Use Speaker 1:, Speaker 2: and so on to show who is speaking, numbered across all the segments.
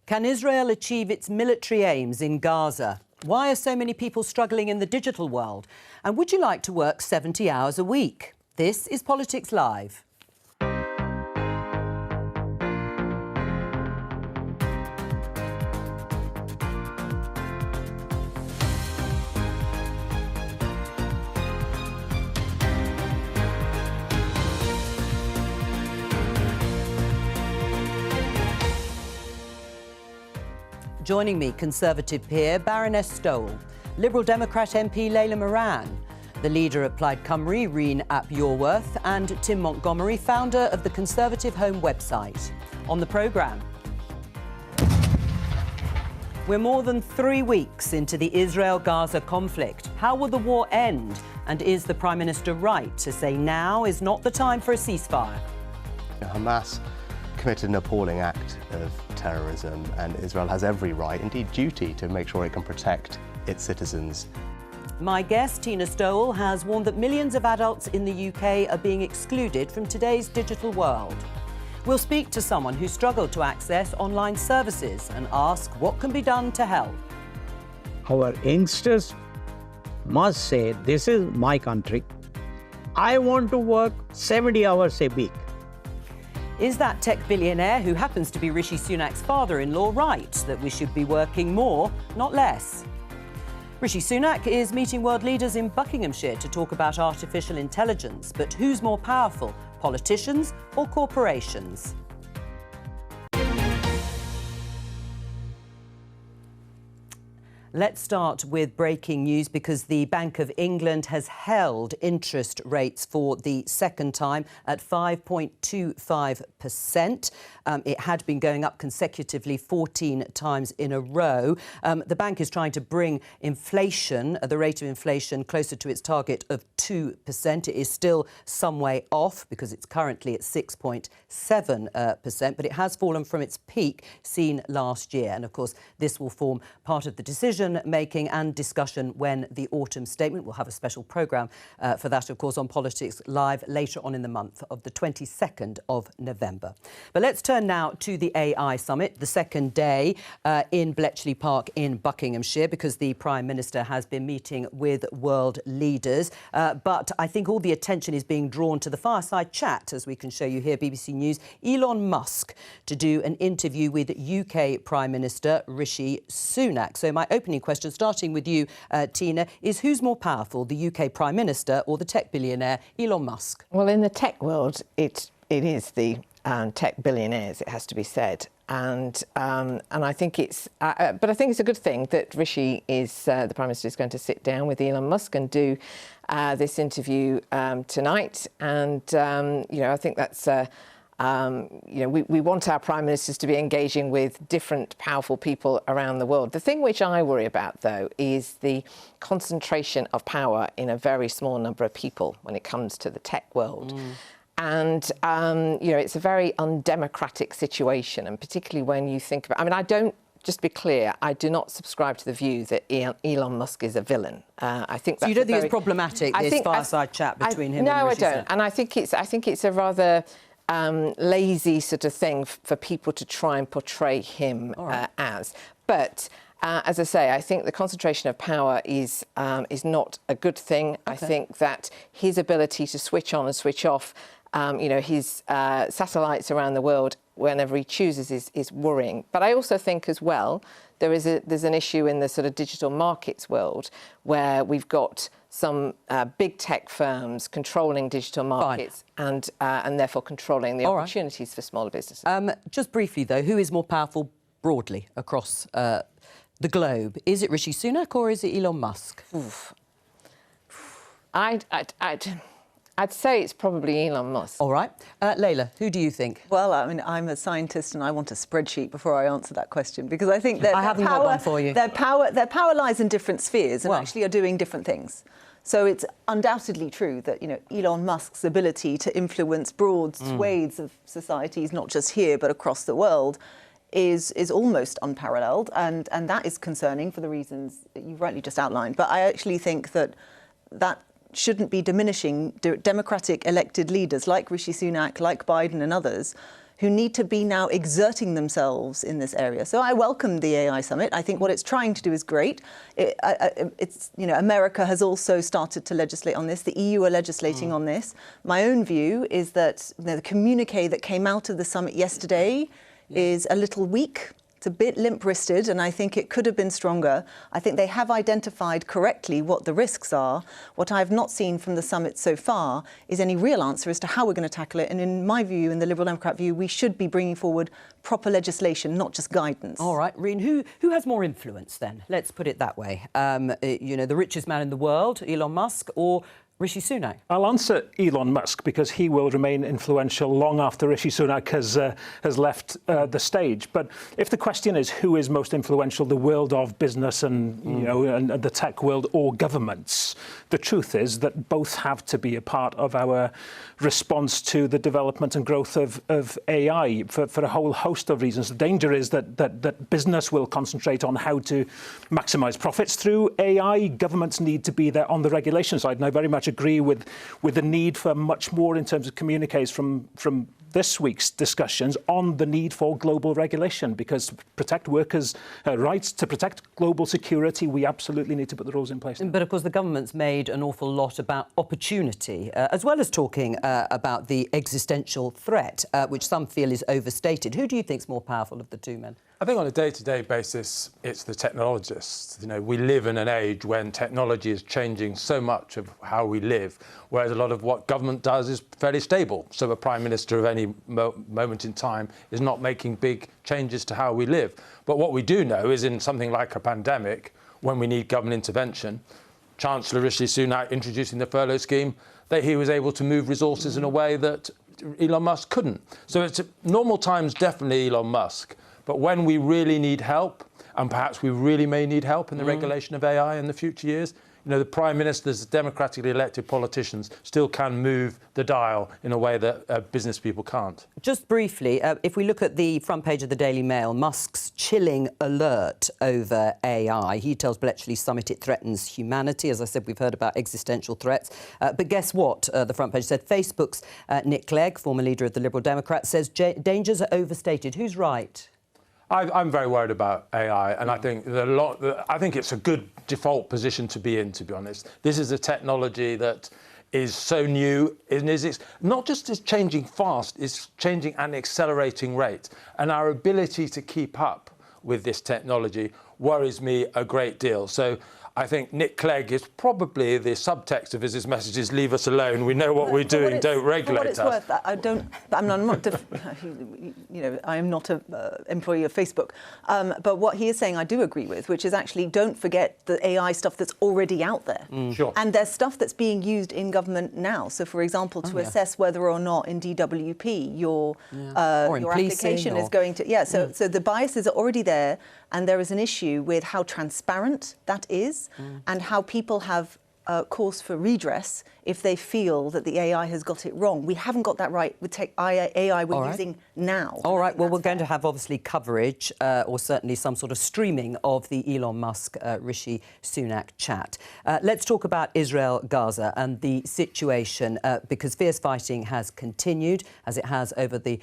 Speaker 1: Can Israel achieve its military aims in Gaza? Why are so many people struggling in the digital world? And would you like to work 70 hours a week? This is Politics Live. Joining me, Conservative peer Baroness Stowell, Liberal Democrat MP Layla Moran, the leader of Plaid Cymru, Reen Ap Yorwerth, and Tim Montgomery, founder of the Conservative Home website. On the programme, we're more than 3 weeks into the Israel-Gaza conflict. How will the war end? And is the Prime Minister right to say now is not the time for a ceasefire?
Speaker 2: Hamas committed an appalling act of terrorism, and Israel has every right, indeed duty, to make sure it can protect its citizens.
Speaker 1: My guest, Tina Stowell, has warned that millions of adults in the UK are being excluded from today's digital world. We'll speak to someone who struggled to access online services and ask what can be done to help.
Speaker 3: Our youngsters must say, this is my country. I want to work 70 hours a week.
Speaker 1: Is that tech billionaire, who happens to be Rishi Sunak's father-in-law, right that we should be working more, not less? Rishi Sunak is meeting world leaders in Buckinghamshire to talk about artificial intelligence. But who's more powerful, politicians or corporations? Let's start with breaking news, because the Bank of England has held interest rates for the second time at 5.25%. It had been going up consecutively 14 times in a row. The bank is trying to bring inflation, the rate of inflation, closer to its target of 2%. It is still some way off because it's currently at 6.7%, but it has fallen from its peak seen last year. And of course, this will form part of the decision-making and discussion when the autumn statement. We'll have a special programme for that, of course, on Politics Live later on in the month of the 22nd of November. But let's turn now to the AI Summit, the second day in Bletchley Park in Buckinghamshire, because the Prime Minister has been meeting with world leaders. But I think all the attention is being drawn to the fireside chat, as we can show you here, BBC News, Elon Musk, to do an interview with UK Prime Minister Rishi Sunak. So my opening question, starting with you, Tina, is who's more powerful, the UK Prime Minister or the tech billionaire Elon Musk?
Speaker 4: Well, in the tech world, it is the tech billionaires, it has to be said. And I think it's, but I think it's a good thing that Rishi is, the Prime Minister is going to sit down with Elon Musk and do this interview tonight. And, you know, I think that's, you know, we want our Prime Ministers to be engaging with different powerful people around the world. The thing which I worry about, though, is the concentration of power in a very small number of people when it comes to the tech world. And, you know, it's a very undemocratic situation, and particularly when you think about... I mean, I don't, just to be clear, I do not subscribe to the view that Elon Musk is a villain. I think that's...
Speaker 1: So you don't think it's problematic, this fireside chat between him and Rishi Sunak?
Speaker 4: No, I don't. And I think it's a rather lazy sort of thing for people to try and portray him as. But... as I say, I think the concentration of power is not a good thing. Okay. I think that his ability to switch on and switch off, you know, his satellites around the world whenever he chooses is worrying. But I also think as well there's an issue in the sort of digital markets world where we've got some big tech firms controlling digital markets and therefore controlling the opportunities for smaller businesses.
Speaker 1: Just briefly, though, who is more powerful broadly across the globe? Is it Rishi Sunak or is it Elon Musk?
Speaker 4: I'd say it's probably Elon Musk.
Speaker 1: All right. Layla, who do you think?
Speaker 5: Well, I mean, I'm a scientist and I want a spreadsheet before I answer that question, because I think that
Speaker 1: I haven't got one for you.
Speaker 5: Their power lies in different spheres and actually are doing different things. So it's undoubtedly true that, you know, Elon Musk's ability to influence broad swathes of societies, not just here, but across the world, is almost unparalleled, and that is concerning for the reasons that you rightly just outlined. But I actually think that shouldn't be diminishing democratic elected leaders like Rishi Sunak, like Biden and others, who need to be now exerting themselves in this area. So I welcome the AI summit. I think what it's trying to do is great. America has also started to legislate on this. The EU are legislating on this. My own view is that the communique that came out of the summit yesterday is a little weak. It's a bit limp-wristed, and I think it could have been stronger. I think they have identified correctly what the risks are. What I've not seen from the summit so far is any real answer as to how we're going to tackle it. And in my view, in the Liberal Democrat view, we should be bringing forward proper legislation, not just guidance.
Speaker 1: All right, Reen, who has more influence then? Let's put it that way. The richest man in the world, Elon Musk, or Rishi Sunak?
Speaker 6: I'll answer Elon Musk because he will remain influential long after Rishi Sunak has left the stage. But if the question is who is most influential, the world of business and and the tech world or governments, the truth is that both have to be a part of our response to the development and growth of AI for a whole host of reasons. The danger is that business will concentrate on how to maximise profits through AI. Governments need to be there on the regulation side, and I very much agree with the need for much more in terms of communiques from this week's discussions on the need for global regulation, because to protect workers' rights, to protect global security, we absolutely need to put the rules in place.
Speaker 1: But of course, the government's made an awful lot about opportunity, as well as talking about the existential threat, which some feel is overstated. Who do you think is more powerful of the two men?
Speaker 7: I think on a day-to-day basis, it's the technologists. We live in an age when technology is changing so much of how we live, whereas a lot of what government does is fairly stable. So a prime minister of any moment in time is not making big changes to how we live. But what we do know is in something like a pandemic, when we need government intervention, Chancellor Rishi Sunak introducing the furlough scheme, that he was able to move resources in a way that Elon Musk couldn't. So it's normal times, definitely Elon Musk. But when we really need help, and perhaps we really may need help in the regulation of AI in the future years, the Prime Ministers, democratically elected politicians, still can move the dial in a way that business people can't.
Speaker 1: Just briefly, if we look at the front page of the Daily Mail, Musk's chilling alert over AI. He tells Bletchley Summit it threatens humanity. As I said, we've heard about existential threats. But guess what? The front page said Facebook's Nick Clegg, former leader of the Liberal Democrats, says dangers are overstated. Who's right?
Speaker 7: I'm very worried about AI, and I think I think it's a good default position to be in, to be honest. This is a technology that is so new, and it's not just is changing fast, it's changing at an accelerating rate. And our ability to keep up with this technology worries me a great deal. So I think Nick Clegg is probably the subtext of his message is leave us alone. We know what we're doing. Don't regulate us.
Speaker 5: Worth, I am not an employee of Facebook. But what he is saying, I do agree with, which is actually don't forget the AI stuff that's already out there.
Speaker 7: Sure.
Speaker 5: And there's stuff that's being used in government now. So, for example, to assess whether or not in DWP your application is going to So the biases are already there. And there is an issue with how transparent that is and how people have cause for redress if they feel that the AI has got it wrong. We haven't got that right with AI we're using now.
Speaker 1: All right. Well, we're going to have obviously coverage or certainly some sort of streaming of the Elon Musk Rishi Sunak chat. Let's talk about Israel Gaza and the situation because fierce fighting has continued as it has over the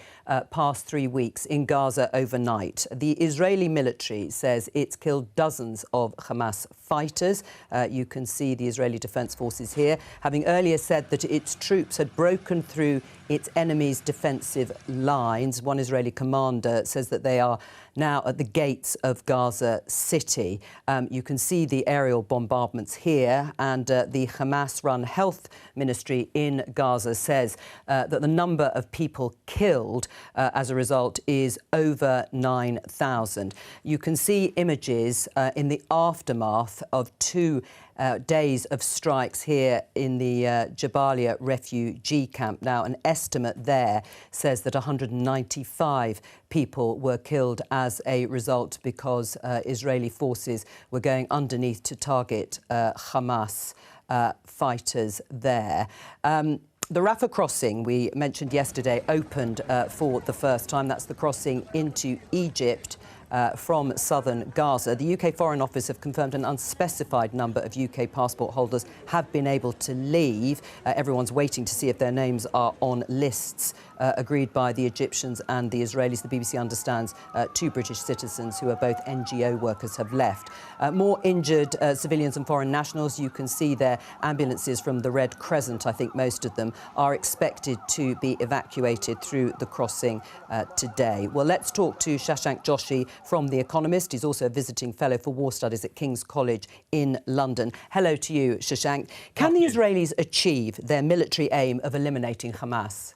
Speaker 1: past 3 weeks in Gaza overnight. The Israeli military says it's killed dozens of Hamas fighters. You can see the Israeli Defense Forces here, having earlier said that its troops had broken through its enemy's defensive lines. One Israeli commander says that they are now at the gates of Gaza City. You can see the aerial bombardments here, and the Hamas-run health ministry in Gaza says that the number of people killed as a result is over 9,000. You can see images in the aftermath of 2 days of strikes here in the Jabalia refugee camp. Now, an estimate there says that 195 people were killed as a result because Israeli forces were going underneath to target Hamas fighters there. The Rafah crossing, we mentioned yesterday, opened for the first time. That's the crossing into Egypt from southern Gaza. The UK Foreign Office have confirmed an unspecified number of UK passport holders have been able to leave. Everyone's waiting to see if their names are on lists agreed by the Egyptians and the Israelis. The BBC understands 2 British citizens who are both NGO workers have left. More injured civilians and foreign nationals. You can see their ambulances from the Red Crescent, I think most of them, are expected to be evacuated through the crossing today. Well, let's talk to Shashank Joshi from The Economist. He's also a visiting fellow for war studies at King's College in London. Hello to you, Shashank. Can the Israelis achieve their military aim of eliminating Hamas?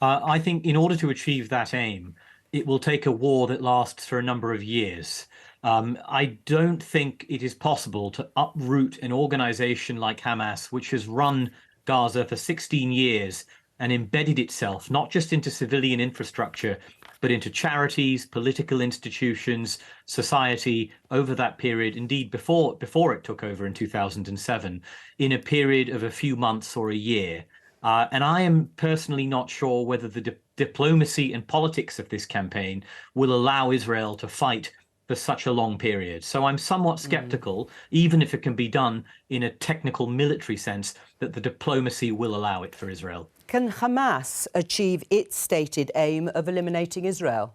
Speaker 8: I think in order to achieve that aim, it will take a war that lasts for a number of years. I don't think it is possible to uproot an organization like Hamas, which has run Gaza for 16 years and embedded itself not just into civilian infrastructure, but into charities, political institutions, society over that period, indeed before it took over in 2007, in a period of a few months or a year. And I am personally not sure whether the diplomacy and politics of this campaign will allow Israel to fight for such a long period. So I'm somewhat skeptical, even if it can be done in a technical military sense, that the diplomacy will allow it for Israel.
Speaker 1: Can Hamas achieve its stated aim of eliminating Israel?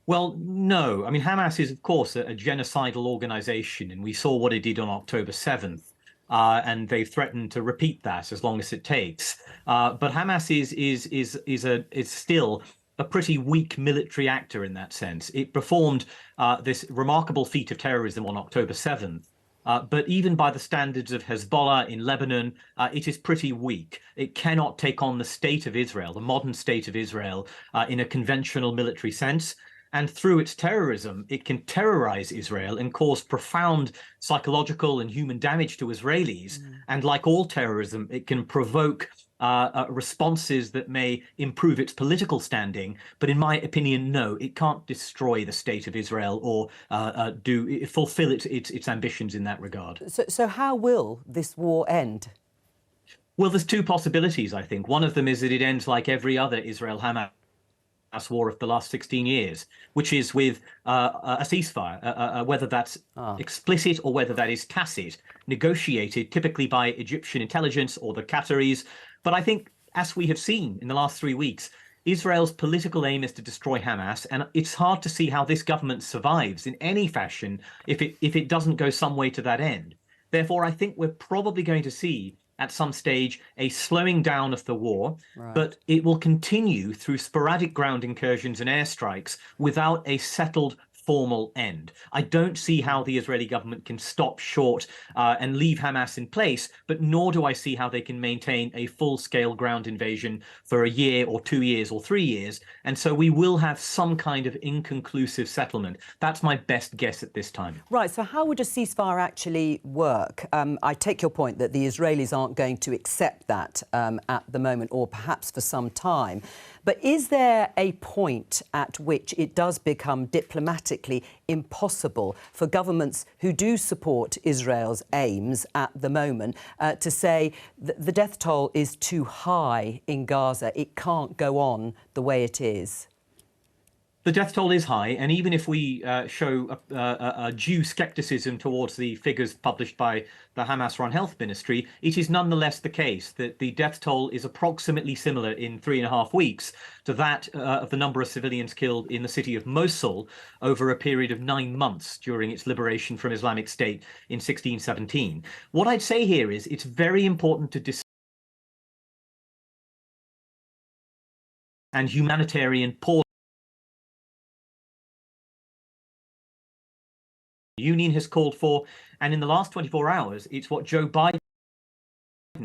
Speaker 8: Well, no. I mean, Hamas is, of course, a genocidal organization, and we saw what it did on October 7th. And they've threatened to repeat that as long as it takes. But Hamas is still a pretty weak military actor in that sense. It performed this remarkable feat of terrorism on October 7th. But even by the standards of Hezbollah in Lebanon, it is pretty weak. It cannot take on the state of Israel, the modern state of Israel, in a conventional military sense. And through its terrorism, it can terrorize Israel and cause profound psychological and human damage to Israelis. And like all terrorism, it can provoke responses that may improve its political standing. But in my opinion, no, it can't destroy the state of Israel or fulfill its ambitions in that regard.
Speaker 1: So how will this war end?
Speaker 8: Well, there's 2 possibilities, I think. One of them is that it ends like every other Israel-Hamas war of the last 16 years, which is with a ceasefire, whether that's explicit or whether that is tacit, negotiated typically by Egyptian intelligence or the Qataris. But I think, as we have seen in the last 3 weeks, Israel's political aim is to destroy Hamas, and it's hard to see how this government survives in any fashion if it doesn't go some way to that end. Therefore, I think we're probably going to see at some stage a slowing down of the war, but it will continue through sporadic ground incursions and airstrikes without a settled formal end. I don't see how the Israeli government can stop short and leave Hamas in place, but nor do I see how they can maintain a full-scale ground invasion for a year or 2 years or 3 years. And so we will have some kind of inconclusive settlement. That's my best guess at this time.
Speaker 1: Right, so how would a ceasefire actually work? I take your point that the Israelis aren't going to accept that at the moment, or perhaps for some time. But is there a point at which it does become diplomatically impossible for governments who do support Israel's aims at the moment to say that the death toll is too high in Gaza, it can't go on the way it is?
Speaker 8: The death toll is high, and even if we show a due scepticism towards the figures published by the Hamas-run health ministry, it is nonetheless the case that the death toll is approximately similar in 3.5 weeks to that of the number of civilians killed in the city of Mosul over a period of 9 months during its liberation from Islamic State in 1617. What I'd say here is it's very important to and humanitarian pause. Union has called for, and in the last 24 hours, it's what Joe Biden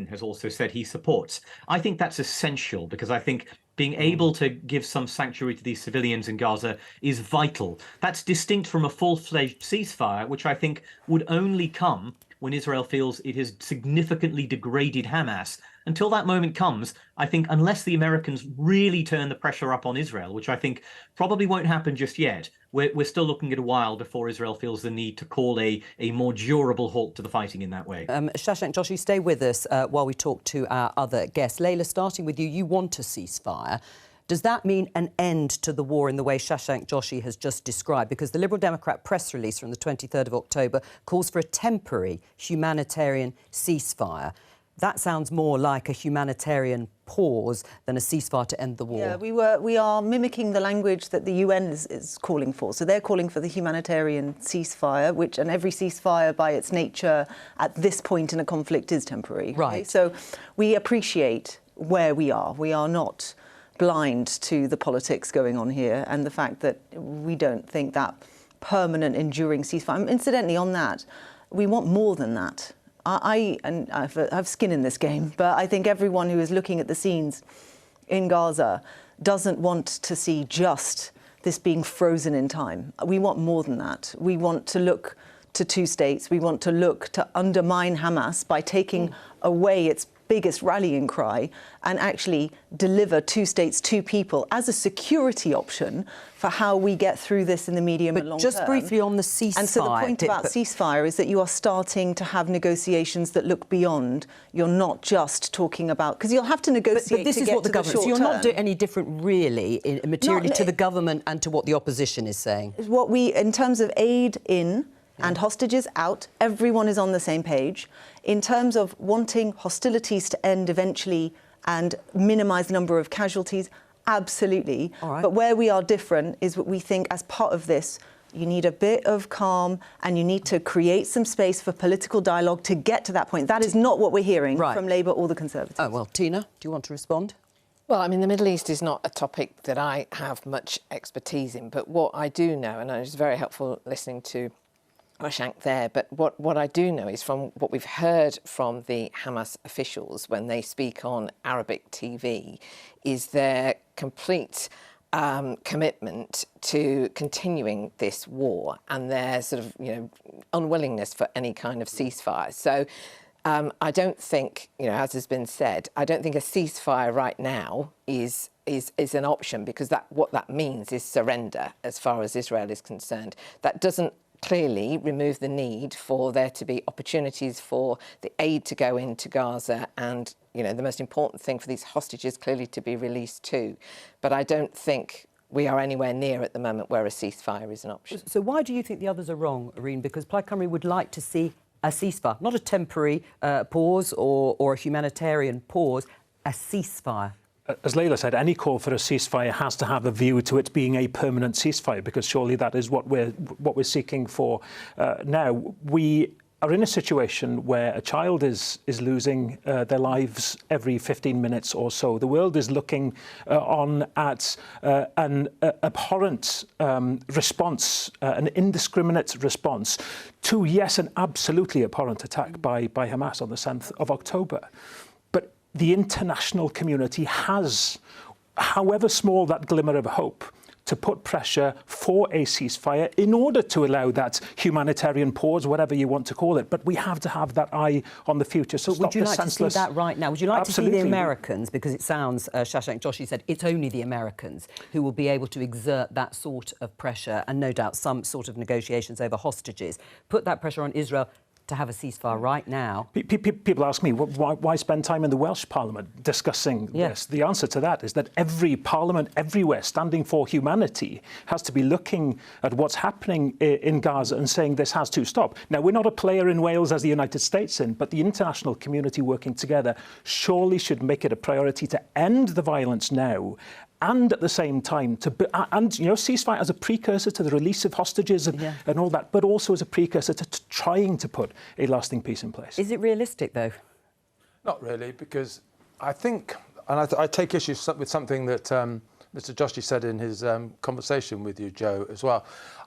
Speaker 8: has also said he supports. I think that's essential because I think being able to give some sanctuary to these civilians in Gaza is vital. That's distinct from a full-fledged ceasefire, which I think would only come when Israel feels it has significantly degraded Hamas. Until that moment comes, I think unless the Americans really turn the pressure up on Israel, which I think probably won't happen just yet, we're still looking at a while before Israel feels the need to call a more durable halt to the fighting in that way.
Speaker 1: Shashank Joshi, stay with us while we talk to our other guests. Layla, starting with you, you want a ceasefire. Does that mean an end to the war in the way Shashank Joshi has just described? Because the Liberal Democrat press release from the 23rd of October calls for a temporary humanitarian ceasefire. that sounds more like a humanitarian pause than a ceasefire to end the war.
Speaker 5: Yeah, we are mimicking the language that the UN is calling for. So they're calling for the humanitarian ceasefire, and every ceasefire by its nature at this point in a conflict is temporary.
Speaker 1: Right.
Speaker 5: Okay? So we appreciate where we are. We are not blind to the politics going on here and the fact that we don't think that permanent, enduring ceasefire. Incidentally, on that, we want more than that. I have skin in this game, but I think everyone who is looking at the scenes in Gaza doesn't want to see just this being frozen in time. We want more than that. We want to look to two states. We want to look to undermine Hamas by taking away its biggest rallying cry and actually deliver two states, two people as a security option for how we get through this in the medium and long term.
Speaker 1: But just briefly on the ceasefire.
Speaker 5: And so the point about ceasefire is that you are starting to have negotiations that look beyond. You're not just talking about, because you'll have to negotiate
Speaker 1: but this
Speaker 5: to
Speaker 1: is
Speaker 5: get
Speaker 1: what the
Speaker 5: to
Speaker 1: government.
Speaker 5: the short
Speaker 1: So you're not
Speaker 5: term.
Speaker 1: doing any different, really, materially to the government and to what the opposition is saying.
Speaker 5: What we, in terms of aid in and hostages out, everyone is on the same page. In terms of wanting hostilities to end eventually and minimise the number of casualties, absolutely.
Speaker 1: All right.
Speaker 5: But where we are different is what we think as part of this, you need a bit of calm and you need to create some space for political dialogue to get to that point. That is not what we're hearing from Labour or the Conservatives.
Speaker 1: Oh, well, Tina, do you want to respond?
Speaker 4: Well, I mean, the Middle East is not a topic that I have much expertise in, but what I do know, and it was very helpful listening to Shashank there, but what I do know is from what we've heard from the Hamas officials when they speak on Arabic TV is their complete commitment to continuing this war and their sort of, unwillingness for any kind of ceasefire. So I don't think, as has been said, I don't think a ceasefire right now is an option, because what that means is surrender as far as Israel is concerned. That doesn't clearly remove the need for there to be opportunities for the aid to go into Gaza and, the most important thing for these hostages clearly to be released too. But I don't think we are anywhere near at the moment where a ceasefire is an option.
Speaker 1: So why do you think the others are wrong, Irene? Because Plaid Cymru would like to see a ceasefire, not a temporary pause or a humanitarian pause, a ceasefire.
Speaker 6: As Leila said, any call for a ceasefire has to have a view to it being a permanent ceasefire, because surely that is what we're seeking for now. We are in a situation where a child is losing their lives every 15 minutes or so. The world is looking on at an abhorrent response, an indiscriminate response to, yes, an absolutely abhorrent attack by Hamas on the 7th of October. But the international community has, however small that glimmer of hope, to put pressure for a ceasefire in order to allow that humanitarian pause, whatever you want to call it. But we have to have that eye on the future. So
Speaker 1: would you like to see that right now? Would you like to see the Americans, because it sounds, Shashank Joshi said, it's only the Americans who will be able to exert that sort of pressure and no doubt some sort of negotiations over hostages, put that pressure on Israel to have a ceasefire right now?
Speaker 6: People ask me, why spend time in the Welsh Parliament discussing this? The answer to that is that every parliament everywhere standing for humanity has to be looking at what's happening in Gaza and saying this has to stop. Now, we're not a player in Wales as the United States in, but the international community working together surely should make it a priority to end the violence now, and at the same time, ceasefire as a precursor to the release of hostages and all that, but also as a precursor to trying to put a lasting peace in place.
Speaker 1: Is it realistic, though?
Speaker 7: Not really, because I think, and I take issue with something that Mr. Joshi said in his conversation with you, Joe, as well.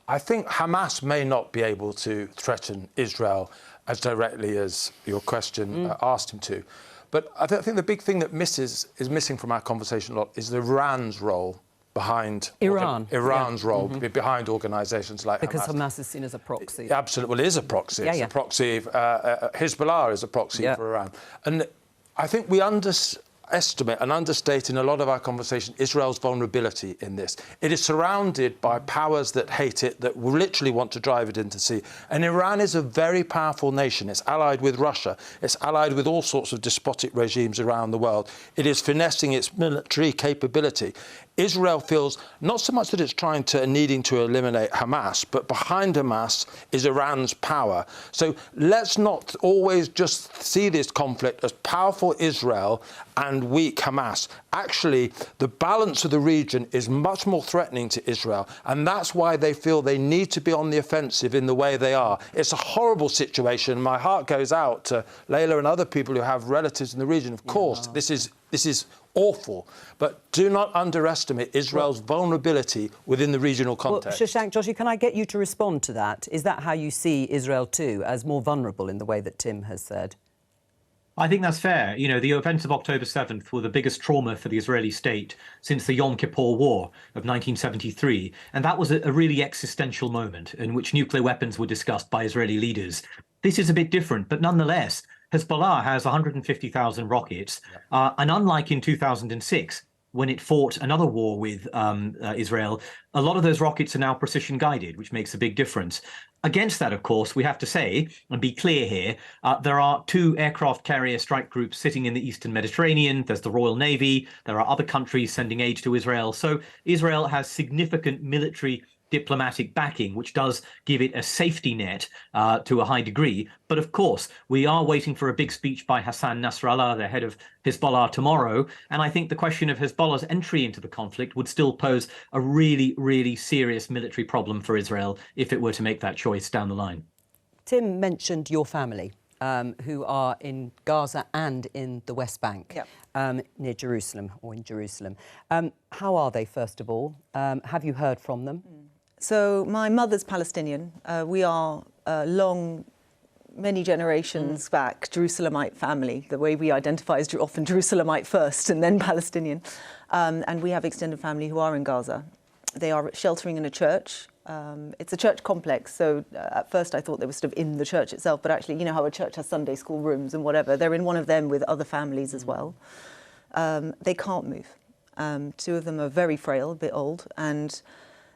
Speaker 7: I think Hamas may not be able to threaten Israel as directly as your question asked him to. But I think the big thing that is missing from our conversation a lot is Iran's role behind Iran's role behind organisations like
Speaker 1: because
Speaker 7: Hamas.
Speaker 1: Hamas is seen as a proxy.
Speaker 7: Absolutely, well, it is a proxy. It's a proxy. Hezbollah is a proxy for Iran, and I think we underestimate and understate in a lot of our conversation Israel's vulnerability in this. It is surrounded by powers that hate it, that literally want to drive it into sea. And Iran is a very powerful nation. It's allied with Russia. It's allied with all sorts of despotic regimes around the world. It is finessing its military capability. Israel feels not so much that it's trying to needing to eliminate Hamas, but behind Hamas is Iran's power. So let's not always just see this conflict as powerful Israel and weak Hamas. Actually, the balance of the region is much more threatening to Israel, and that's why they feel they need to be on the offensive in the way they are. It's a horrible situation. My heart goes out to Layla and other people who have relatives in the region. Of course, this is awful, but do not underestimate Israel's vulnerability within the regional context.
Speaker 1: Well, Shashank, Joshi, can I get you to respond to that? Is that how you see Israel too, as more vulnerable in the way that Tim has said?
Speaker 8: I think that's fair. You know, the events of October 7th were the biggest trauma for the Israeli state since the Yom Kippur War of 1973. And that was a really existential moment in which nuclear weapons were discussed by Israeli leaders. This is a bit different, but nonetheless, Hezbollah has 150,000 rockets. And unlike in 2006, when it fought another war with Israel, a lot of those rockets are now precision guided, which makes a big difference. Against that, of course, we have to say, and be clear here, there are 2 aircraft carrier strike groups sitting in the Eastern Mediterranean. There's the Royal Navy. There are other countries sending aid to Israel. So Israel has significant military diplomatic backing, which does give it a safety net to a high degree. But of course, we are waiting for a big speech by Hassan Nasrallah, the head of Hezbollah, tomorrow. And I think the question of Hezbollah's entry into the conflict would still pose a really, really serious military problem for Israel if it were to make that choice down the line.
Speaker 1: Tim mentioned your family, who are in Gaza and in the West Bank, near Jerusalem, or in Jerusalem. How are they, first of all? Have you heard from them?
Speaker 5: So my mother's Palestinian. We are many generations back, Jerusalemite family. The way we identify is often Jerusalemite first and then Palestinian. And we have extended family who are in Gaza. They are sheltering in a church. It's a church complex, so at first I thought they were sort of in the church itself, but actually, you know how a church has Sunday school rooms and whatever. They're in one of them with other families as well. They can't move. 2 of them are very frail, a bit old, and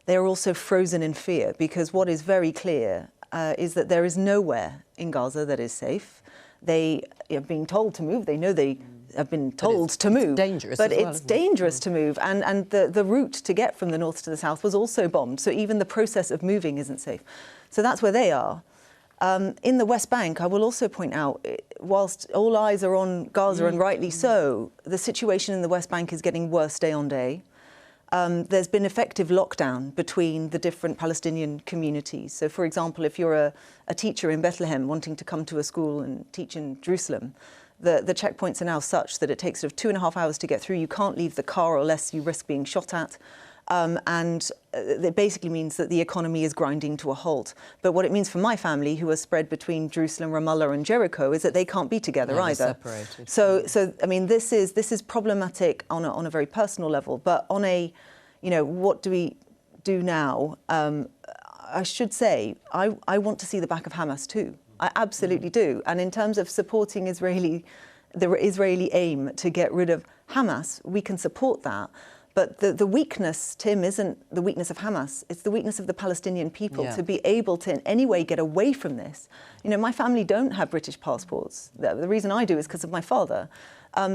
Speaker 5: they are also frozen in fear, because what is very clear is that there is nowhere in Gaza that is safe. They are being told to move. They know they have been told to move.
Speaker 1: It's dangerous
Speaker 5: but
Speaker 1: as well,
Speaker 5: it's dangerous to move. And the route to get from the north to the south was also bombed. So even the process of moving isn't safe. So that's where they are. In the West Bank, I will also point out, whilst all eyes are on Gaza, and rightly so, the situation in the West Bank is getting worse day on day. There's been effective lockdown between the different Palestinian communities. So, for example, if you're a teacher in Bethlehem wanting to come to a school and teach in Jerusalem, the checkpoints are now such that it takes sort of 2.5 hours to get through. You can't leave the car unless you risk being shot at. And it basically means that the economy is grinding to a halt. But what it means for my family, who are spread between Jerusalem, Ramallah and Jericho, is that they can't be together either.
Speaker 1: Separated.
Speaker 5: So I mean, this is problematic on a very personal level. But on a, you know, what do we do now? I should say, I want to see the back of Hamas too. I absolutely do. And in terms of supporting the Israeli aim to get rid of Hamas, we can support that. But the weakness, Tim, isn't the weakness of Hamas. It's the weakness of the Palestinian people to be able to in any way get away from this. You know, my family don't have British passports. The reason I do is because of my father.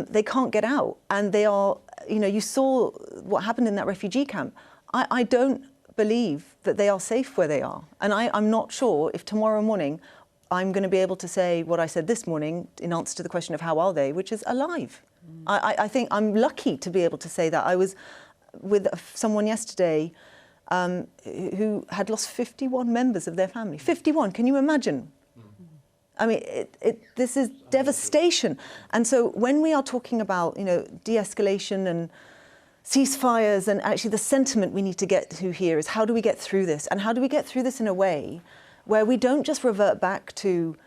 Speaker 5: They can't get out. And they are, you know, you saw what happened in that refugee camp. I don't believe that they are safe where they are. And I'm not sure if tomorrow morning I'm going to be able to say what I said this morning in answer to the question of how are they, which is alive. I think I'm lucky to be able to say that. I was with someone yesterday who had lost 51 members of their family. 51, can you imagine? I mean, this is devastation. And so when we are talking about, you know, de-escalation and ceasefires, and actually the sentiment we need to get to here is how do we get through this? And how do we get through this in a way where we don't just revert back to,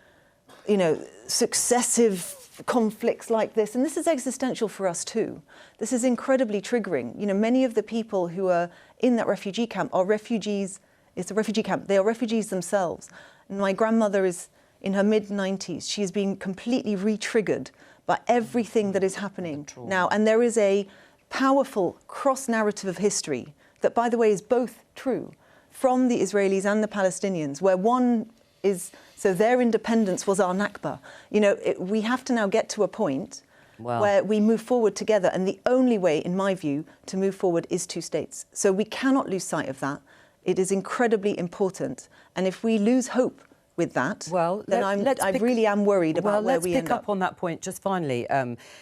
Speaker 5: you know, successive conflicts like this? And this is existential for us too. This is incredibly triggering. You know, many of the people who are in that refugee camp are refugees. It's a refugee camp. They are refugees themselves. And my grandmother is in her mid-90s. She is being completely re-triggered by everything that is happening now. And there is a powerful cross-narrative of history that, by the way, is both true from the Israelis and the Palestinians, where one is, so their independence was our Nakba. You know, we have to now get to a point where we move forward together. And the only way, in my view, to move forward is two states. So we cannot lose sight of that. It is incredibly important. And if we lose hope with that, then I really am worried about where we end up.
Speaker 1: Let's pick up on that point just finally,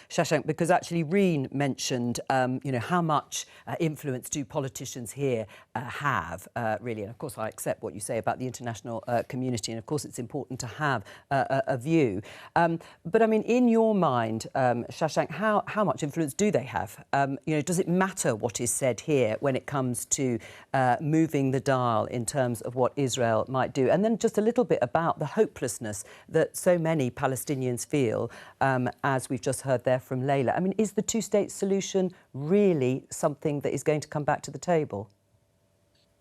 Speaker 1: Shashank, because actually Reen mentioned, how much influence do politicians here have, really? And of course, I accept what you say about the international community, and of course, it's important to have a view. But I mean, in your mind, Shashank, how much influence do they have? Does it matter what is said here when it comes to moving the dial in terms of what Israel might do? And then just a little bit about the hopelessness that so many Palestinians feel, as we've just heard there from Layla. I mean, is the two-state solution really something that is going to come back to the table?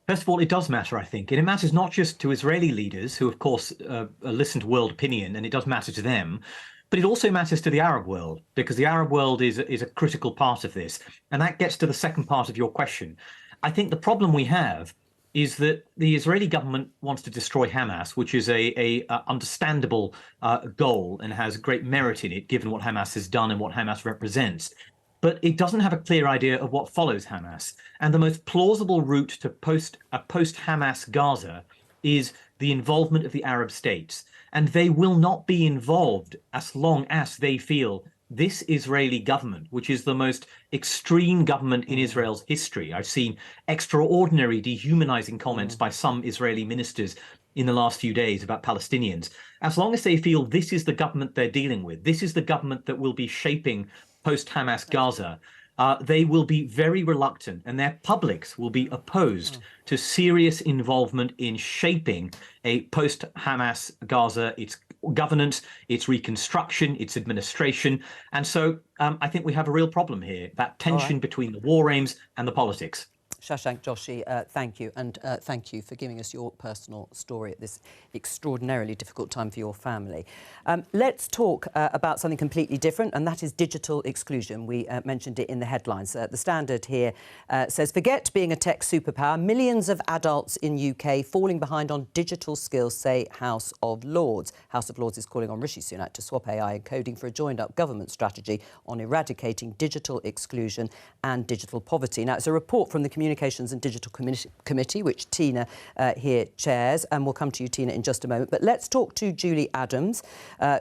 Speaker 8: First of all, it does matter, I think. And it matters not just to Israeli leaders, who, of course, listen to world opinion, and it does matter to them, but it also matters to the Arab world, because the Arab world is a critical part of this. And that gets to the second part of your question. I think the problem we have is that the Israeli government wants to destroy Hamas, which is a understandable goal and has great merit in it, given what Hamas has done and what Hamas represents. But it doesn't have a clear idea of what follows Hamas. And the most plausible route to a post-Hamas Gaza is the involvement of the Arab states. And they will not be involved as long as they feel this Israeli government, which is the most extreme government in Israel's history. I've seen extraordinary dehumanizing comments by some Israeli ministers in the last few days about Palestinians. As long as they feel this is the government they're dealing with, this is the government that will be shaping post-Hamas Gaza, they will be very reluctant, and their publics will be opposed to serious involvement in shaping a post-Hamas Gaza, its governance, its reconstruction, its administration. And so I think we have a real problem here, that tension between the war aims and the politics.
Speaker 1: Shashank Joshi, thank you, and thank you for giving us your personal story at this extraordinarily difficult time for your family. Let's talk about something completely different, and that is digital exclusion. We mentioned it in the headlines. The Standard here says, forget being a tech superpower. Millions of adults in UK falling behind on digital skills, say House of Lords. House of Lords is calling on Rishi Sunak to swap AI and coding for a joined-up government strategy on eradicating digital exclusion and digital poverty. Now, it's a report from the Communications and Digital Committee, which Tina here chairs, and we'll come to you, Tina, in just a moment. But let's talk to Julie Adams,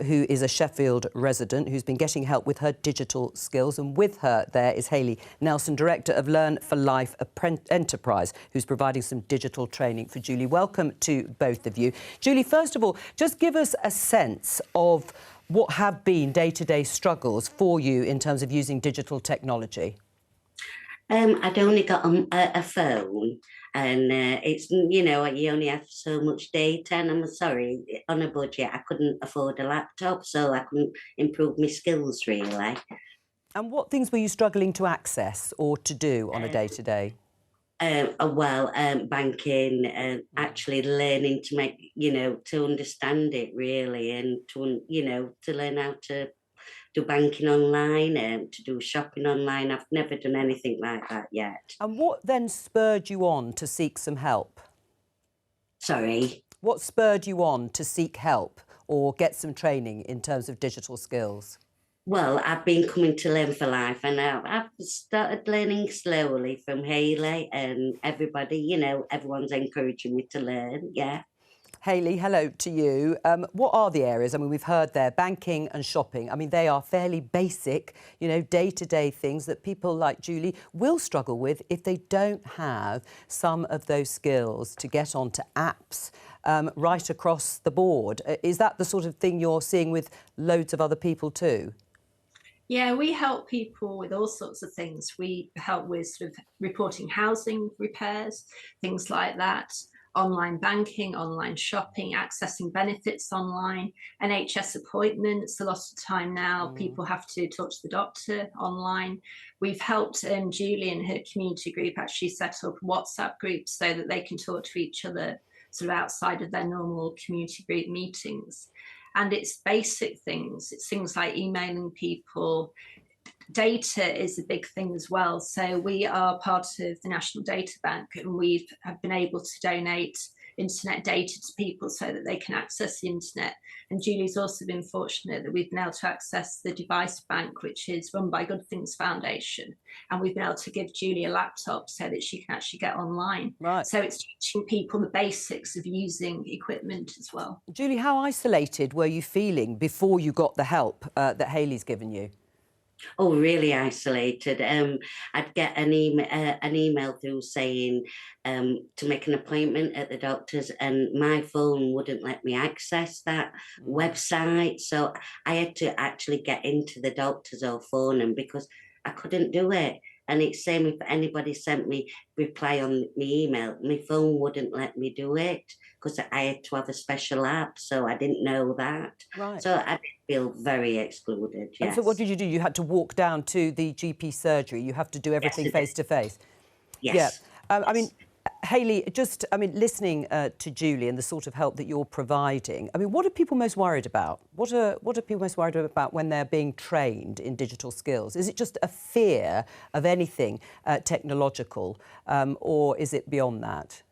Speaker 1: who is a Sheffield resident who's been getting help with her digital skills. And with her there is Hayley Nelson, Director of Learn for Life Enterprise, who's providing some digital training for Julie. Welcome to both of you. Julie, first of all, just give us a sense of what have been day-to-day struggles for you in terms of using digital technology.
Speaker 9: I'd only got a phone, and it's, you only have so much data, and I'm sorry, on a budget, I couldn't afford a laptop, so I couldn't improve my skills, really.
Speaker 1: And what things were you struggling to access or to do on a day-to-day?
Speaker 9: Banking, actually learning to make, to understand it, really, and to, to learn how to do banking online and to do shopping online. I've never done anything like that yet.
Speaker 1: And what then spurred you on to seek some help?
Speaker 9: Sorry?
Speaker 1: What spurred you on to seek help or get some training in terms of digital skills?
Speaker 9: Well, I've been coming to Learn for Life, and I've started learning slowly from Hayley and everybody, everyone's encouraging me to learn, yeah.
Speaker 1: Hayley, hello to you. What are the areas? I mean, we've heard there, banking and shopping. I mean, they are fairly basic, day-to-day things that people like Julie will struggle with if they don't have some of those skills to get onto apps right across the board. Is that the sort of thing you're seeing with loads of other people too?
Speaker 10: Yeah, we help people with all sorts of things. We help with sort of reporting housing repairs, things like that. Online banking, online shopping, accessing benefits online, NHS appointments. A lot of the time now, people have to talk to the doctor online. We've helped Julie and her community group actually set up WhatsApp groups so that they can talk to each other sort of outside of their normal community group meetings. And it's basic things. It's things like emailing people. Data is a big thing as well. So we are part of the National Data Bank, and we have been able to donate internet data to people so that they can access the internet. And Julie's also been fortunate that we've been able to access the device bank, which is run by Good Things Foundation. And we've been able to give Julie a laptop so that she can actually get online.
Speaker 1: Right.
Speaker 10: So it's teaching people the basics of using equipment as well.
Speaker 1: Julie, how isolated were you feeling before you got the help that Hayley's given you?
Speaker 9: Oh, really isolated. I'd get an email through saying to make an appointment at the doctor's, and my phone wouldn't let me access that website. So I had to actually get into the doctor's or phone them because I couldn't do it. And it's same if anybody sent me reply on my email, my phone wouldn't let me do it because I had to have a special app, so I didn't know that.
Speaker 1: Right.
Speaker 9: So I feel very excluded, yes.
Speaker 1: And so what did you do? You had to walk down to the GP surgery. You have to do everything face to face.
Speaker 9: Yes.
Speaker 1: Yeah. I mean, Hayley, listening to Julie and the sort of help that you're providing, I mean, what are people most worried about? What are people most worried about when they're being trained in digital skills? Is it just a fear of anything technological, or is it beyond that?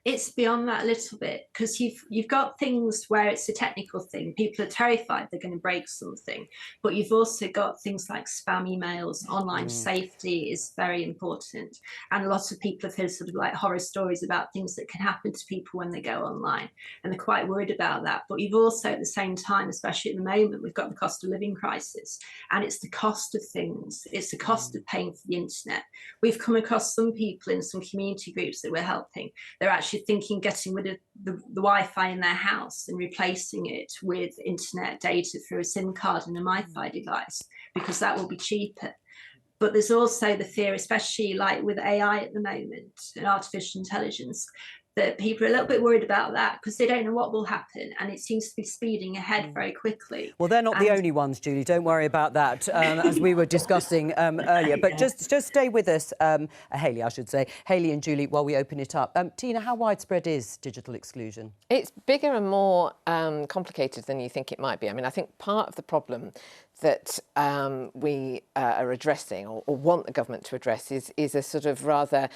Speaker 10: It's beyond that a little bit, because you've got things where it's a technical thing. People are terrified they're going to break something, but you've also got things like spam emails. Online safety is very important, and a lot of people have heard sort of like horror stories about things that can happen to people when they go online, and they're quite worried about that. But you've also, at the same time, especially at the moment, we've got the cost of living crisis, and it's the cost of things. It's the cost of paying for the internet. We've come across some people in some community groups that we're helping. They're actually thinking getting rid of the Wi-Fi in their house and replacing it with internet data through a SIM card and a MiFi device, because that will be cheaper. But there's also the fear, especially like with AI at the moment and artificial intelligence, that people are a little bit worried about that because they don't know what will happen, and it seems to be speeding ahead very quickly.
Speaker 1: Well, they're not the only ones, Julie. Don't worry about that, as we were discussing earlier. But just stay with us, Hayley, I should say, Hayley and Julie, while we open it up. Tina, how widespread is digital exclusion?
Speaker 4: It's bigger and more complicated than you think it might be. I mean, I think part of the problem that we are addressing, or want the government to address, is a sort of rather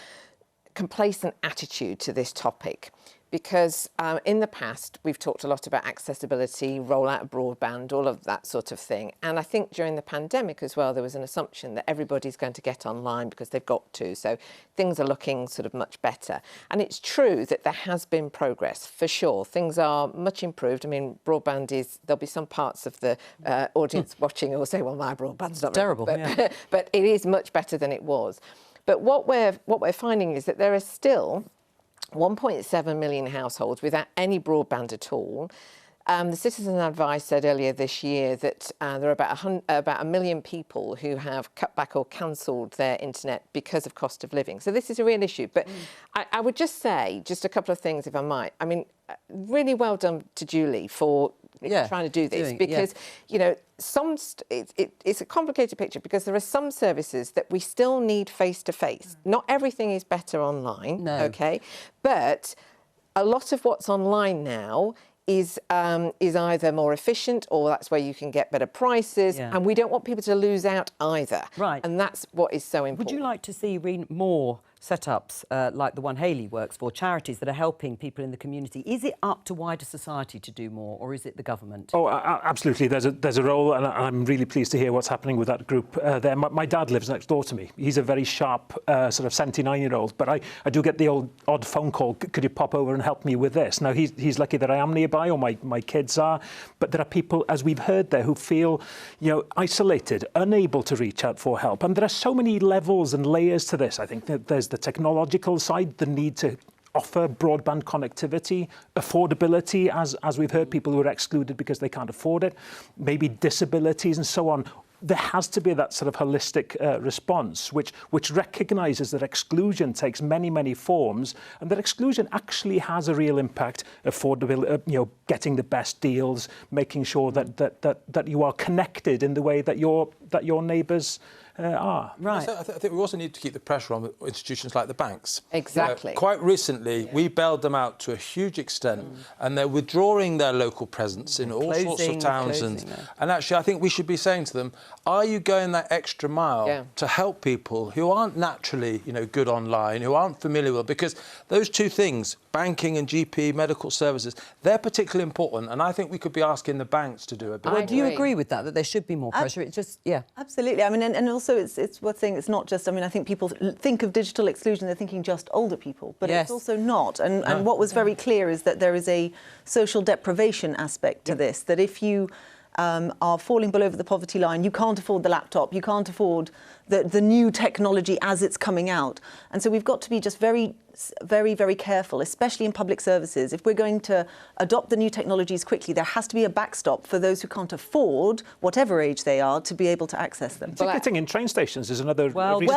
Speaker 4: complacent attitude to this topic, because in the past we've talked a lot about accessibility, rollout of broadband, all of that sort of thing. And I think during the pandemic as well, there was an assumption that everybody's going to get online because they've got to. So things are looking sort of much better. And it's true that there has been progress, for sure. Things are much improved. I mean, broadband is, there'll be some parts of the audience watching who will say, well, my broadband's not
Speaker 1: terrible,
Speaker 4: but it is much better than it was. But what we're finding is that there are still 1.7 million households without any broadband at all. The Citizen Advice said earlier this year that there are about a million people who have cut back or cancelled their internet because of cost of living. So this is a real issue. But I would just say just a couple of things, if I might. I mean, really well done to Julie for trying to do this, because you know, it's a complicated picture, because there are some services that we still need face to face. Not everything is better online, okay, but a lot of what's online now is either more efficient, or that's where you can get better prices, and we don't want people to lose out either.
Speaker 1: Right.
Speaker 4: And that's what is so important.
Speaker 1: Would you like to see more setups like the one Hayley works for, charities that are helping people in the community? Is it up to wider society to do more, or is it the government?
Speaker 6: Oh, absolutely. There's a role, and I'm really pleased to hear what's happening with that group there. My dad lives next door to me. He's a very sharp sort of 79-year-old, but I do get the odd phone call, could you pop over and help me with this? Now, he's lucky that I am nearby, or my kids are, but there are people, as we've heard there, who feel, you know, isolated, unable to reach out for help. And there are so many levels and layers to this. I think that there's the technological side, the need to offer broadband connectivity, affordability, as we've heard, people who are excluded because they can't afford it, maybe disabilities and so on. There has to be that sort of holistic response, which recognises that exclusion takes many, many forms, and that exclusion actually has a real impact. Affordability, you know, getting the best deals, making sure that you are connected in the way that your neighbours are.
Speaker 1: Right.
Speaker 7: So I think we also need to keep the pressure on institutions like the banks.
Speaker 4: Exactly.
Speaker 7: Quite recently, we bailed them out to a huge extent, and they're withdrawing their local presence in all sorts of towns. And actually, I think we should be saying to them, are you going that extra mile to help people who aren't naturally, good online, who aren't familiar with it? Because those two things, banking and GP, medical services, they're particularly important. And I think we could be asking the banks to do a bit more.
Speaker 1: Do you agree with that there should be more pressure? It just,
Speaker 5: Absolutely. I mean, and also it's worth saying it's not just, I think people think of digital exclusion, they're thinking just older people, but it's also not. And what was very clear is that there is a social deprivation aspect to this, that if you are falling below the poverty line, you can't afford the laptop, you can't afford the new technology as it's coming out. And so we've got to be just very, very careful, especially in public services. If we're going to adopt the new technologies quickly, there has to be a backstop for those who can't afford, whatever age they are, to be able to access them.
Speaker 6: Ticketing in train stations is another
Speaker 1: Well, you've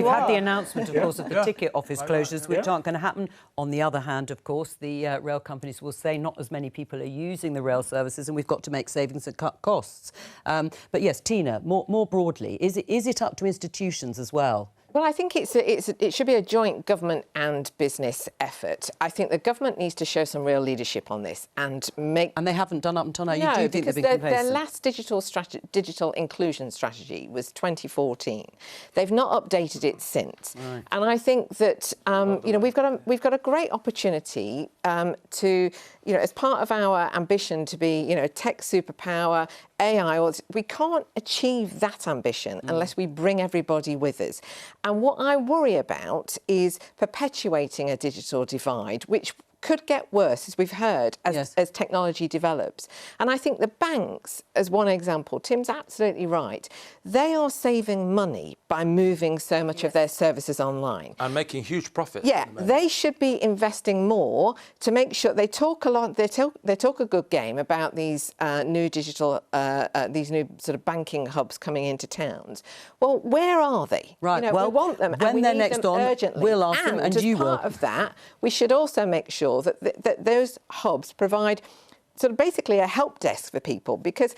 Speaker 1: had the announcement, of course, of the ticket office closures, which aren't going to happen. On the other hand, of course, the rail companies will say not as many people are using the rail services, and we've got to make savings and cut costs. But yes, Tina, more broadly, is it up to institutions as well?
Speaker 4: Well, I think it should be a joint government and business effort. I think the government needs to show some real leadership on this and make...
Speaker 1: And they haven't done up until now.
Speaker 4: No,
Speaker 1: you do think they've been complacent?
Speaker 4: Their last digital inclusion strategy was 2014. They've not updated it since. Right. And I think that we've got a great opportunity to, as part of our ambition to be, tech superpower, AI, we can't achieve that ambition unless we bring everybody with us. And what I worry about is perpetuating a digital divide, which could get worse, as we've heard, as technology develops. And I think the banks, as one example, Tim's absolutely right, they are saving money by moving so much of their services online.
Speaker 7: And making huge profits.
Speaker 4: Yeah, they should be investing more to make sure they talk a lot, they talk a good game about these new digital, these new sort of banking hubs coming into towns. Well, where are they?
Speaker 1: Right,
Speaker 4: we want them,
Speaker 1: when
Speaker 4: and we
Speaker 1: they're
Speaker 4: need
Speaker 1: next
Speaker 4: them
Speaker 1: on,
Speaker 4: urgently.
Speaker 1: we'll ask them, and you will.
Speaker 4: As part of that, we should also make sure that those hubs provide sort of basically a help desk for people, because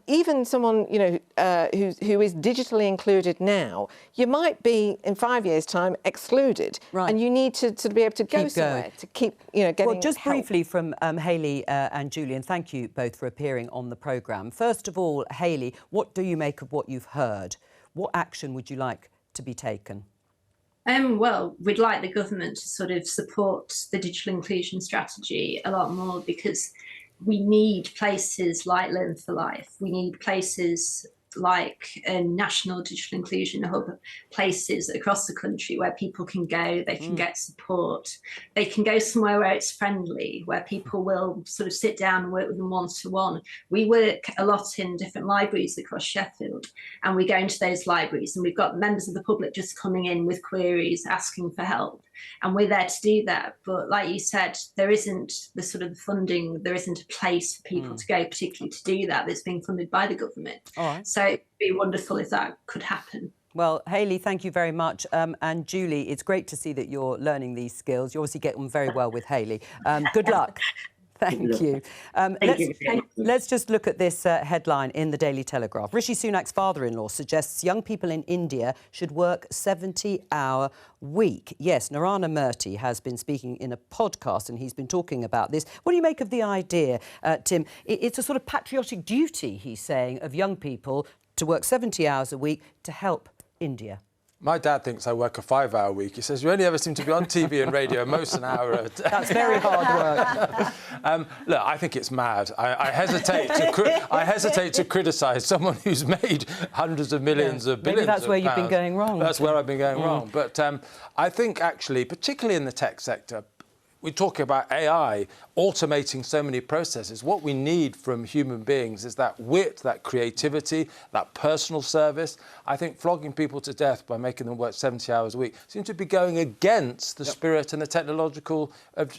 Speaker 4: even someone who is digitally included now, you might be in 5 years' time excluded, and you need to sort of be able to go somewhere to keep getting.
Speaker 1: Well, just
Speaker 4: help.
Speaker 1: briefly from Hayley and Julian, thank you both for appearing on the programme. First of all, Hayley, what do you make of what you've heard? What action would you like to be taken?
Speaker 10: Well, we'd like the government to sort of support the digital inclusion strategy a lot more, because we need places like Learn for Life. We need places like a national digital inclusion hub, places across the country where people can go, they can get support, they can go somewhere where it's friendly, where people will sort of sit down and work with them one-to-one. We work a lot in different libraries across Sheffield, and we go into those libraries and we've got members of the public just coming in with queries, asking for help. And we're there to do that. But like you said, there isn't the sort of funding, there isn't a place for people to go, particularly to do that, that's being funded by the government.
Speaker 1: All right.
Speaker 10: So it'd be wonderful if that could happen.
Speaker 1: Well, Hayley, thank you very much. And Julie, it's great to see that you're learning these skills. You obviously get on very well with Hayley. Good luck. Thank you. Let's just look at this headline in the Daily Telegraph. Rishi Sunak's father-in-law suggests young people in India should work 70-hour week. Yes, Narana Murthy has been speaking in a podcast and he's been talking about this. What do you make of the idea, Tim? It's a sort of patriotic duty, he's saying, of young people to work 70 hours a week to help India.
Speaker 7: My dad thinks I work a 5-hour week. He says, you only ever seem to be on TV and radio most an hour a day.
Speaker 1: That's very hard work.
Speaker 7: Look, I think it's mad. I hestate to criticise someone who's made hundreds of millions of billions.
Speaker 1: Maybe that's where you've been going wrong.
Speaker 7: That's where I've been going wrong. But I think actually, particularly in the tech sector, we talk about AI automating so many processes. What we need from human beings is that wit, that creativity, that personal service. I think flogging people to death by making them work 70 hours a week seems to be going against the spirit and the technological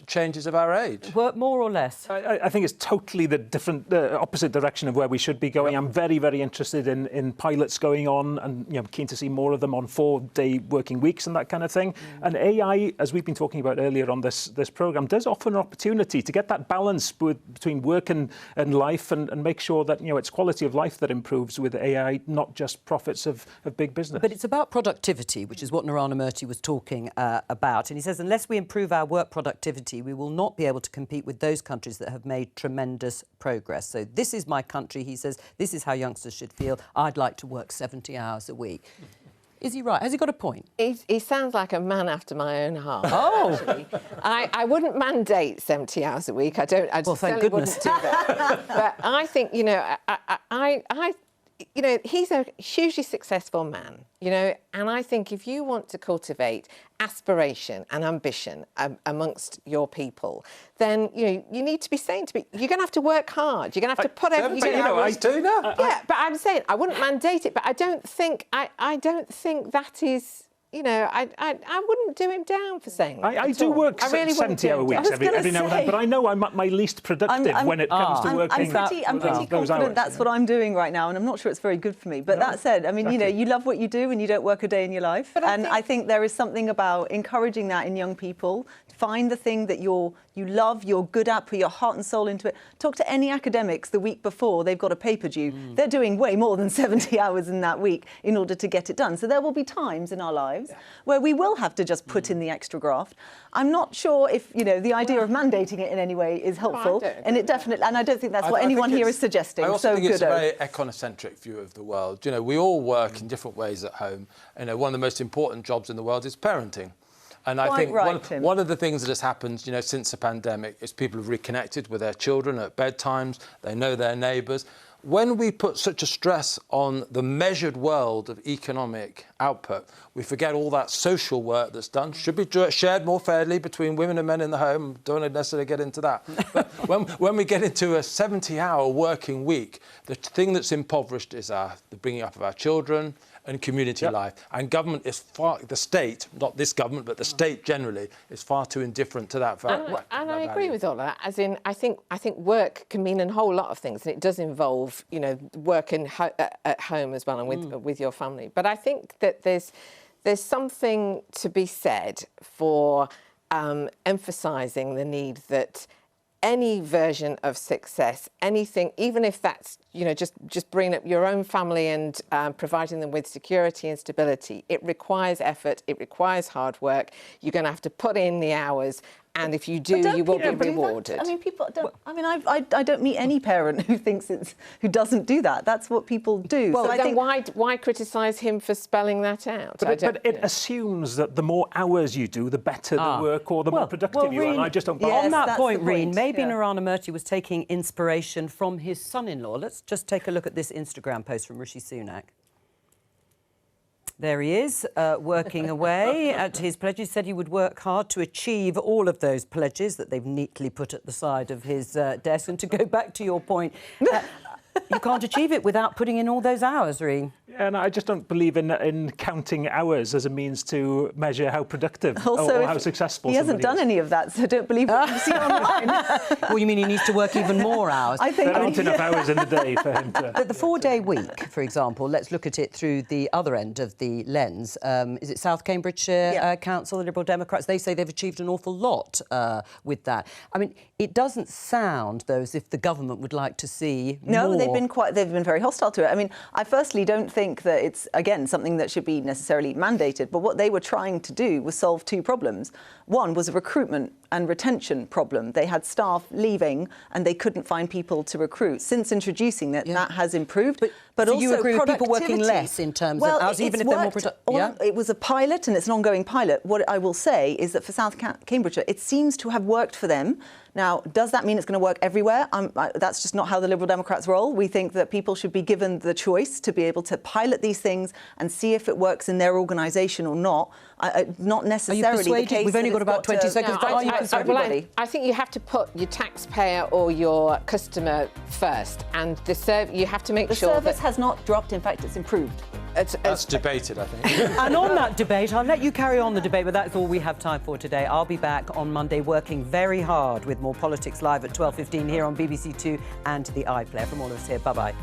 Speaker 7: changes of our age.
Speaker 1: Work more or less?
Speaker 6: I think it's totally the opposite direction of where we should be going. I'm very, very interested in pilots going on, and keen to see more of them on 4-day working weeks and that kind of thing. And AI, as we've been talking about earlier on this programme does offer an opportunity to get that balance between work and life and make sure that, it's quality of life that improves with AI, not just profits of big business.
Speaker 1: But it's about productivity, which is what Narana Murthy was talking about. And he says, unless we improve our work productivity, we will not be able to compete with those countries that have made tremendous progress. So this is my country, he says, this is how youngsters should feel. I'd like to work 70 hours a week. Is he right? Has he got a point?
Speaker 4: He sounds like a man after my own heart.
Speaker 1: Oh!
Speaker 4: Actually. I wouldn't mandate 70 hours a week. I certainly wouldn't do that. But I think, he's a hugely successful man, and I think if you want to cultivate aspiration and ambition amongst your people, then, you need to be saying to me, you're going to have to work hard. You're going to have to put everything...
Speaker 7: 70 hours do now.
Speaker 4: Yeah, but I'm saying I wouldn't mandate it, but I don't think that is... I wouldn't do him down for saying that.
Speaker 6: I do work 70-hour weeks every now and then, but I know I'm at my least productive when it comes to working.
Speaker 5: I'm pretty confident that's what I'm doing right now, and I'm not sure it's very good for me. But that said, I mean, you love what you do and you don't work a day in your life. And I think there is something about encouraging that in young people. Find the thing that you love, you're good at, put your heart and soul into it. Talk to any academics the week before they've got a paper due. They're doing way more than 70 hours in that week in order to get it done. So there will be times in our lives where we will have to just put in the extra graft. I'm not sure if, the idea of mandating it in any way is helpful. And it definitely, and I don't think that's what anyone here is suggesting.
Speaker 7: I also think it's a very econocentric view of the world. We all work in different ways at home. One of the most important jobs in the world is parenting. And I think one of the things that has happened, since the pandemic is people have reconnected with their children at bedtimes. They know their neighbours. When we put such a stress on the measured world of economic output, we forget all that social work that's done. Should be shared more fairly between women and men in the home. Don't necessarily get into that. But when we get into a 70-hour working week, the thing that's impoverished is the bringing up of our children and community life. And government is the state, not this government, but the state generally, is far too indifferent to that value.
Speaker 4: And I agree with all that. As in, I think work can mean a whole lot of things, and it does involve, working at home as well and with your family. But I think that there's something to be said for emphasising the need that any version of success, anything, even if that's, just bringing up your own family and providing them with security and stability, it requires effort, it requires hard work. You're going to have to put in the hours. And if you do, you will be rewarded.
Speaker 5: People don't. I don't meet any parent who doesn't do that. That's what people do.
Speaker 4: Well, so then why criticise him for spelling that out?
Speaker 6: But it assumes that the more hours you do, the better the work or the more productive you are. And I just don't.
Speaker 1: On that point, Reen, maybe Narana Murthy was taking inspiration from his son-in-law. Let's just take a look at this Instagram post from Rishi Sunak. There he is, working away at his pledges. Said he would work hard to achieve all of those pledges that they've neatly put at the side of his desk. And to go back to your point, you can't achieve it without putting in all those hours, Reen.
Speaker 6: Yeah, and I just don't believe in counting hours as a means to measure how productive
Speaker 5: also,
Speaker 6: or how successful
Speaker 5: he hasn't done any of that, so don't believe what you see online.
Speaker 1: Well, you mean he needs to work even more hours?
Speaker 6: I think there aren't enough hours in the day for him to...
Speaker 1: But the 4-day week, for example, let's look at it through the other end of the lens. Is it South Cambridgeshire Council, the Liberal Democrats? They say they've achieved an awful lot with that. I mean, it doesn't sound, though, as if the government would like to see more.
Speaker 5: No, they've been very hostile to it. I mean, I firstly don't think that it's, again, something that should be necessarily mandated, but what they were trying to do was solve two problems. One was a recruitment and retention problem. They had staff leaving and they couldn't find people to recruit. Since introducing that, that has improved. But
Speaker 1: so
Speaker 5: also
Speaker 1: you agree with people working
Speaker 5: productivity.
Speaker 1: less in terms of hours, even if they're more productive?
Speaker 5: It was a pilot and it's an ongoing pilot. What I will say is that for South Cambridgeshire, it seems to have worked for them. Now, does that mean it's going to work everywhere? That's just not how the Liberal Democrats roll. We think that people should be given the choice to be able to pilot these things and see if it works in their organisation or not. Not necessarily the case.
Speaker 1: We've only got about 20 seconds.
Speaker 4: I think you have to put your taxpayer or your customer first, and you have to make sure that...
Speaker 5: The service has not dropped. In fact, it's improved.
Speaker 7: That's debated, I think.
Speaker 1: And on that debate, I'll let you carry on the debate, but that's all we have time for today. I'll be back on Monday working very hard with more Politics Live at 12:15 here on BBC Two and the iPlayer. From all of us here, bye-bye.